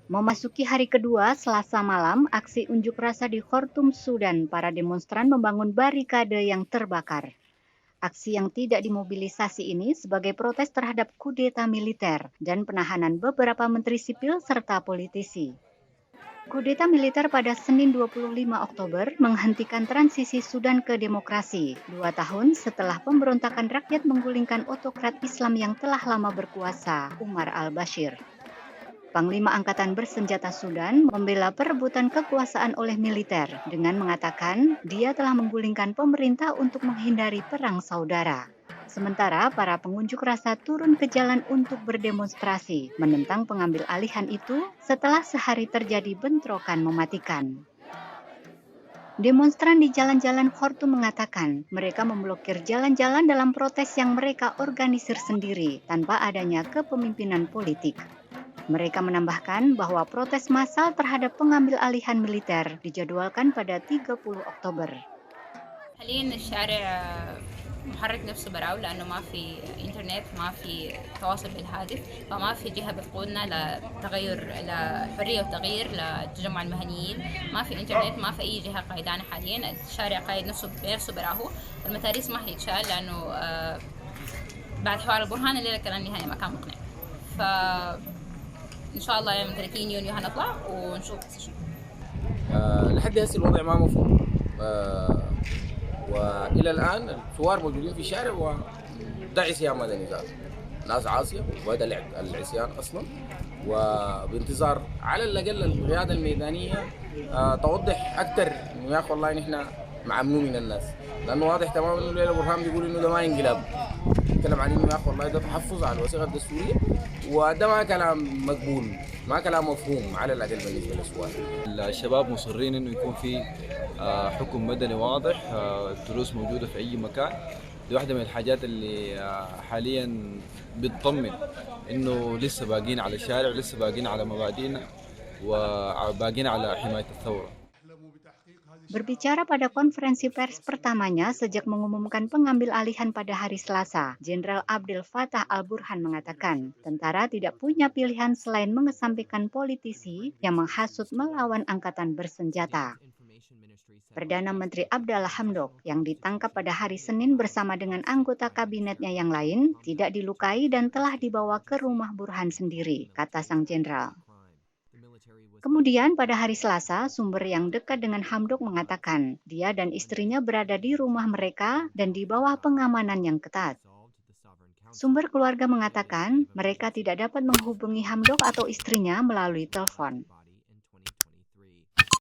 Memasuki hari kedua, Selasa malam, aksi unjuk rasa di Khartoum, Sudan, para demonstran membangun barikade yang terbakar. Aksi yang tidak dimobilisasi ini sebagai protes terhadap kudeta militer dan penahanan beberapa menteri sipil serta politisi. Kudeta militer pada Senin 25 Oktober menghentikan transisi Sudan ke demokrasi, 2 tahun setelah pemberontakan rakyat menggulingkan otokrat Islam yang telah lama berkuasa, Umar al-Bashir. Panglima Angkatan Bersenjata Sudan membela perebutan kekuasaan oleh militer dengan mengatakan dia telah menggulingkan pemerintah untuk menghindari perang saudara. Sementara para pengunjuk rasa turun ke jalan untuk berdemonstrasi menentang pengambil alihan itu setelah sehari terjadi bentrokan mematikan. Demonstran di jalan-jalan Khartoum mengatakan mereka memblokir jalan-jalan dalam protes yang mereka organisir sendiri tanpa adanya kepemimpinan politik. Mereka menambahkan bahwa protes massal terhadap pengambil alihan militer dijadwalkan pada 30 Oktober. حاليا الشارع محرك نفسه براو لأنه ما في إنترنت، ما في تواصل بالهاتف، فما في جهة بتقودنا لتغير لحرية وتغيير لتجمع المهنيين. ما في إنترنت، ما في أي جهة قايدانا حاليا. الشارع قايد نفسه بنفسه براهو، والمتاريس ما هيتشال لأنه بعد حوار البرهان الليلة كان النهاية ما كان مقنع. إن شاء الله يوم 30 يونيو هنطلع ونشوف. لحد هسه الوضع ما مفهوم، والى الان الثوار موجودين في الشارع وده عصيان مدني ذاته، ناس عاصيه وهذا العصيان اصلا، وبانتظار على الاقل القياده الميدانيه توضح اكثر انه يا اخي والله نحن معمنون من الناس، لانه واضح تماما انه ليلى برهان بيقول انه ده ما انقلاب، يتكلم عن انه يا اخي والله ده تحفظ على الوثيقه الدستوريه، وده ما كلام مقبول، ما كلام مفهوم على الاقل بالنسبه للسؤال. الشباب مصرين انه يكون في حكم مدني واضح، الدروس موجوده في اي مكان. دي واحده من الحاجات اللي حاليا بتطمن انه لسه باقين على الشارع، لسه باقين على مبادئنا وباقين على حمايه الثوره. Berbicara pada konferensi pers pertamanya sejak mengumumkan pengambil alihan pada hari Selasa, Jenderal Abdel Fattah al-Burhan mengatakan tentara tidak punya pilihan selain mengesampingkan politisi yang menghasut melawan angkatan bersenjata. Perdana Menteri Abdallah Hamdok yang ditangkap pada hari Senin bersama dengan anggota kabinetnya yang lain tidak dilukai dan telah dibawa ke rumah Burhan sendiri, kata sang jenderal. Kemudian pada hari Selasa, sumber yang dekat dengan Hamdok mengatakan dia dan istrinya berada di rumah mereka dan di bawah pengamanan yang ketat. Sumber keluarga mengatakan mereka tidak dapat menghubungi Hamdok atau istrinya melalui telepon.